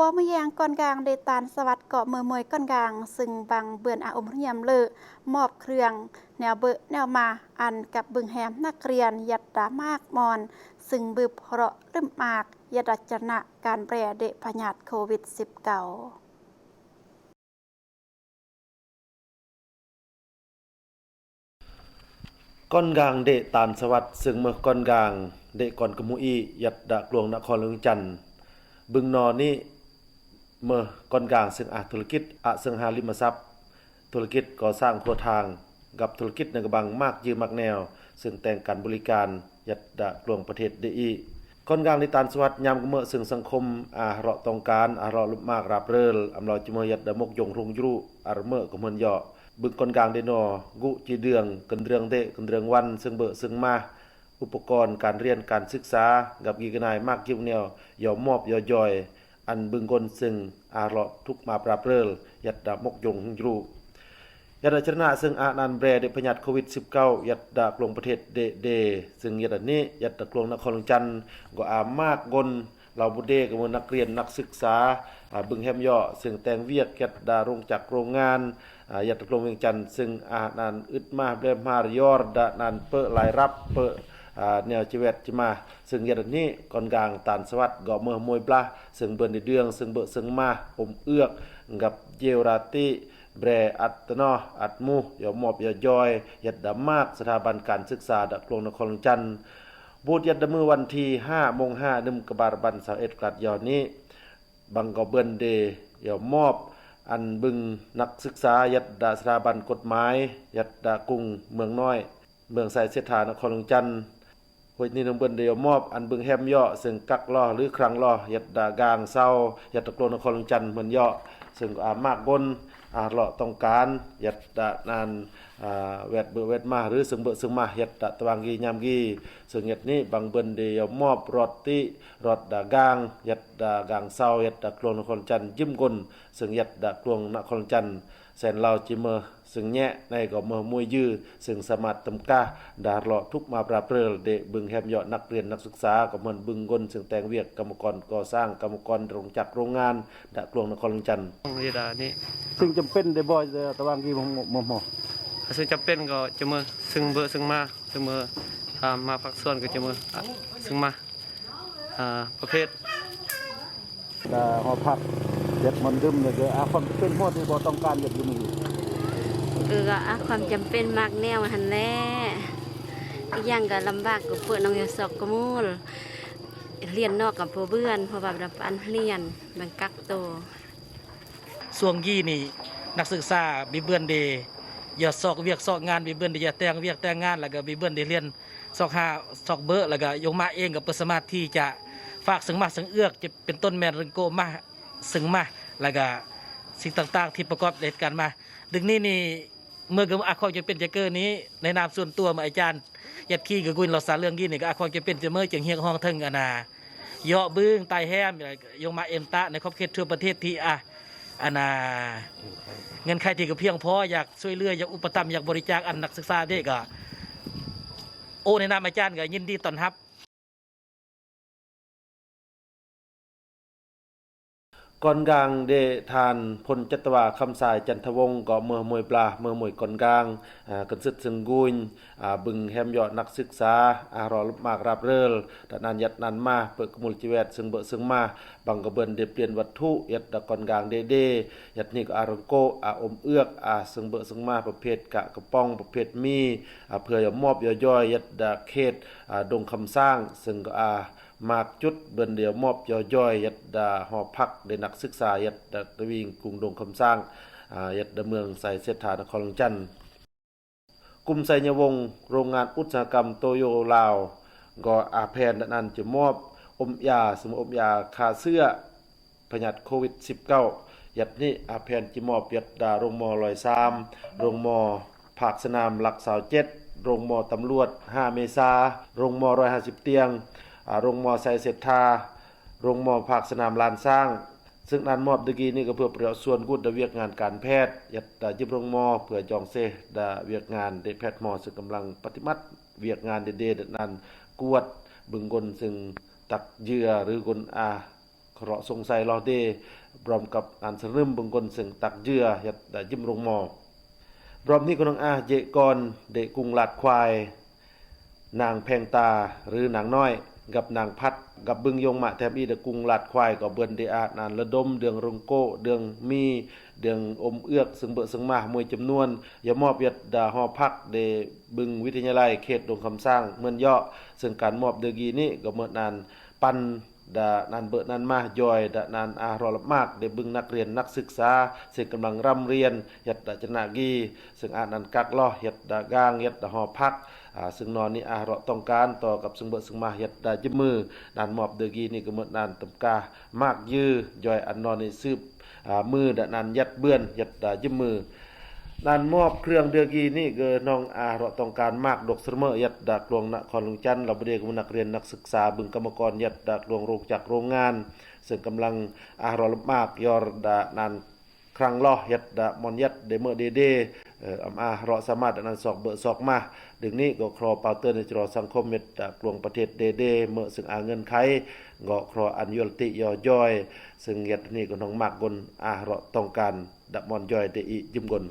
ปอมะแยงก่อนกลางเดตานสวัสดิ์เกาะเมือมวยก่อนกลางซึ่งบางเบือนอาอมพยามเลอมอบเครื่องแนวเบอแนวมาอันกับบึงแฮมนักเรียนยัดดามากมอนซึ่งบึบเพราะลืมมากยัดจนะการแปรเดพญาติโควิด-19ก้อนกลางเดะตานสวัสดิ์ซึ่งเมื่อก้อนกลางเดะก่อนกมุอียัดดะกลวงนครเลืองจันทน์บึงนอนี้เมื่อก้อนกลางซึ่งธุรกิจอสังหาริมทรัพย์ธุรกิจก่อสร้างครัวทางกับธุรกิจในกระบังมากยืมมากแนวซึ่งแต่งการบริการยัดดะกลวงประเทศเดอีก้อนกลางในตานสวัสดิ์ยามเมื่อซึ่งสังคมเราต้องการเราลุมากรับเริลอำลอยจุมยัดดะมกยงรุงยุเมื่อกมนย่อบึงก้อนกลางเดนอกุจีเดืองกันเรืองเดกันเรืองวันซึ่งเบอซึ่งมาอุปกรณ์การเรียนการศึกษากับกีกนายมากยิ่งแนวยอมมอบยอยอันบึงกลซึ่งเราทุกมาปราบเริลยัดดะมกยงรุยัดชนะซึ่งนันแบรเดพยัดโควิด-19ยัดดะกลงประเทศเดซึ่งยัดนี้ยัดดะกลงนครหลวงจันทน์ก็มากกลเราบุเดกับนักเรียนนักศึกษาบึงแฮมย่อซึ่งแต่งเวียกยัดดาโรงจักรโรงงานยัดตะกลงเวียงจันทน์ซึ่งนันอึดมาเบมมายอร์ดนันเปรายรับเปแนวชีวิตจิมาซึ่งยัดนี้ก่อนกลางตานสวัสดิ์ก็เมื่อมวยปลาซึ่งเบิ่นในเดืองซึ่งเบซึ่งมาอมเอื้อกกับเจวราติแบรอัตนออัตมูยอมอบยอยยัดดามากสถาบันการศึกษาดะกลงนครหลวงจันทน์บูธยัดดมือวันที่5:05นกบาลบัน21กลัดยอนี้บังก็เบิ่นเดยอมอบอันบึงนักศึกษายัดดาสถาบันกฎหมายยัดดากรุงเมืองน้อยเมืองไสเสถานครหลวงจันทน์hoyนี่นำเบิ่นเดียวมอบอันบึงแฮมย่อซึ่งกักล้อหรือครั้งล้อยัดดากางเศร้ายัดตะโกนนครหลวงจันทน์เหมือนย่อซึ่งมากบนเลาะต้องการยัดดานานแวดเบือแวดมาหรือซึ่งเบือซึ่งมายัดดะตะวังกียามกีซึ่งยัดนี้บางเบิ่นเดียวมอบรถติรถดากางยัดดากางเศร้ายัดดะกลวงนครจันทน์ยิ้มกลซึ่งยัดดะกลวงนครจันทน์แสนเราจิเมอซึ่งแยะในก็เมื่อมวยยื้อซึ่งสามารถตำกาดาเลาะทุกมาปราบเปรลเดบึงแฮมยอดนักเรียนนักศึกษาก็เหมือนบึงกลซึ่งแต่งเวียกกรรมกรก่อสร้างกรรมกรโรงจักรโรงงานดะกลวงนครจันทน์นี่ดานี่ซึ่งจำเป็นได้บ่ตะวังกีหมอซึ่งจำเป็นก็จะมือซึ่งเบอร์ซึ่งมาซึ่งมือมาพักส่วนก็จะมือซึ่งมาประเภทหอพักเด็ดมันดึมเลยความเป็นพอที่บ่ต้องการเด็ดอยู่นี่ความจำเป็นมากแนวหันแน่ยังก็ลำบากกับเพื่อนน้องยศกมูลเรียนนอกกับพ่อเบื่อนพ่อแบบรับอันเรียนมันกักโตส่วงยี่นี่นักศึกษาบีเบือนเดอย่าสอกเวียกสอกงานบีเบือนเดอย่าแต่งเวียกแต่งงานแล้วก็บีเบือนเดเรียนสอกหาสอกเบอร์แล้วก็ยงมาเองกับเปิดสมาธิที่จะฝากสึงมาสึงเอื้อกจะเป็นต้นแมนริงโกมาสึงมาแล้วก็สิ่งต่างๆที่ประกอบเหตุการณ์มาดึงนี่เมื่อกับอาความจะเป็นจะเกินนี้ในนามส่วนตัวมาอาจารย์ยัดขี้กับกุนเราสารเรื่องยี่นี่ก็อาความจะเป็นจะเมื่อจึงเฮียงห้องทึงอนาเยาะบึ้งไตแฮมยงมาเอ็มตะในครอบเขตทั่วประเทศที่เงินใครที่ก็เพียงพออยากช่วยเหลืออยากอุปถัมภ์อยากบริจาคอันนักศึกษาเด็กก็ในนามอาจารย์ก็ยินดีต้อนรับก่อนกลางเดทานพลจัตวาคำสายจันทวงศ์ก็เมื่อมวยปลาเมื่อมวยก่อนกลางกันสึกซึ่งกุยบึงแฮมยอดนักศึกษารอมากรับเริลแต่นานยัดนานมาเปิดกมุลจีเวตซึ่งเบอซึ่งมาบังกระเบินเดเปลี่ยนวัตถุยัดตะก่อนกลางเดยัดนี่ก็รังโกอมเอื้อกซึ่งเบอซึ่งมาประเภทกระป้องประเภทมีเพื่อมอบย่อยยัดดาเขตดงคำสร้างซึ่งก็มากจุดเบิ่นเดียวมอบย่อยยัดดาหอพักได้นักศึกษายัดดาตะวิงกรุงดงคำสร้างยัดดาเมืองใส่เสถานครหลวงจันทน์กลุ่มไสยวงศ์โรงงานอุตสาหกรรมโตโยลาวก็แผนนั้นจะมอบอมยาสมอมยาฆ่าเชื้อพยาธิโควิด-19ยัดนี้แผนจะมอบยัดดาโรงมอ103โรงมอภาคสนามหลัก27โรงมอตำรวจ5เมษาโรงมอ150เตียงโรงมอไซเศรษฐาโรงมอภาคสนามลานสร้างซึ่งอันมอบตะกี้นี่ก็เพื่อประโยชน์ส่วนกุศลเวียกงานการแพทย์ยัดยิบโรงมอเพื่อจองเซดาเวียกงานเดแพทย์มอซึ่งกำลังปฏิบัติเวียกงานเดนั้นกวดบึงกลซึ่งตักเหยื่อหรือกล เคราะห์สงสัยรอเดพร้อมกับอันสรึมบงกลซึ่งตักเจือยัดได้ยิ้มลงหมอรอบนี้ก็น้องอาเจกรเดกุงลาดควายนางแพงตาหรือนางน้อยกับนางพัดกับบึงยงมะแถมอีเดกุงลาดควายก็เบิ่นเดอานานระดมเดืองรงโกเดืองมีเดืองอมเอือกซึ่งเบซึ่งมามวยจำนวนอย่ามอบยัดดาหอพักเดบึงวิทยาลัยเขตดงคำสร้างเมืองย่อซึ่งการมอบเดกีนี้ก็เมื่อนานปันดานานเบิดนานมาย่อยดานานอารอลมากได้บึงนักเรียนนักศึกษาซึ่งกำลังร่ำเรียนยัดดาจนากีซึ่งอานันกักล้อยัดดากางยัดดาหอพักซึ่งนอนนี้อารอต้องการต่อกับซึ่งเบิดซึ่งมายัดดาจิมือนานมอบเดกีนี่ก็เมื่อนานตำกามากยื้อย่อยอันนอนในซืบมือดานานยัดเบื้อนยัดดาจิมือนานมอบเครื่องเดือกีนี่ก็น้องอาเราต้องการมากดอกเสมอยัดดักลวงนครหลวงจันทร์เราบดีกับนักเรียนนักศึกษาบึงกรรมกรยัดดักลวงโรงจากโรงงานซึ่งกำลังอาเรามากยอรดานานครั้งล้อยัดดามอนยัดเดเมอเดเดอาเราสามารถนั้นสอกเบอร์สอกมาดึงนี้ก็ครอเปาเตอร์ในจรอสังคมเม็ดดักลวงประเทศเดเดเมื่อซึ่งเงินไขก็ครออันยลติยอย่อยซึ่งยัดนี่ก็น้องมากกนอาเราต้องการดับมอนย่อยเดอียิมกน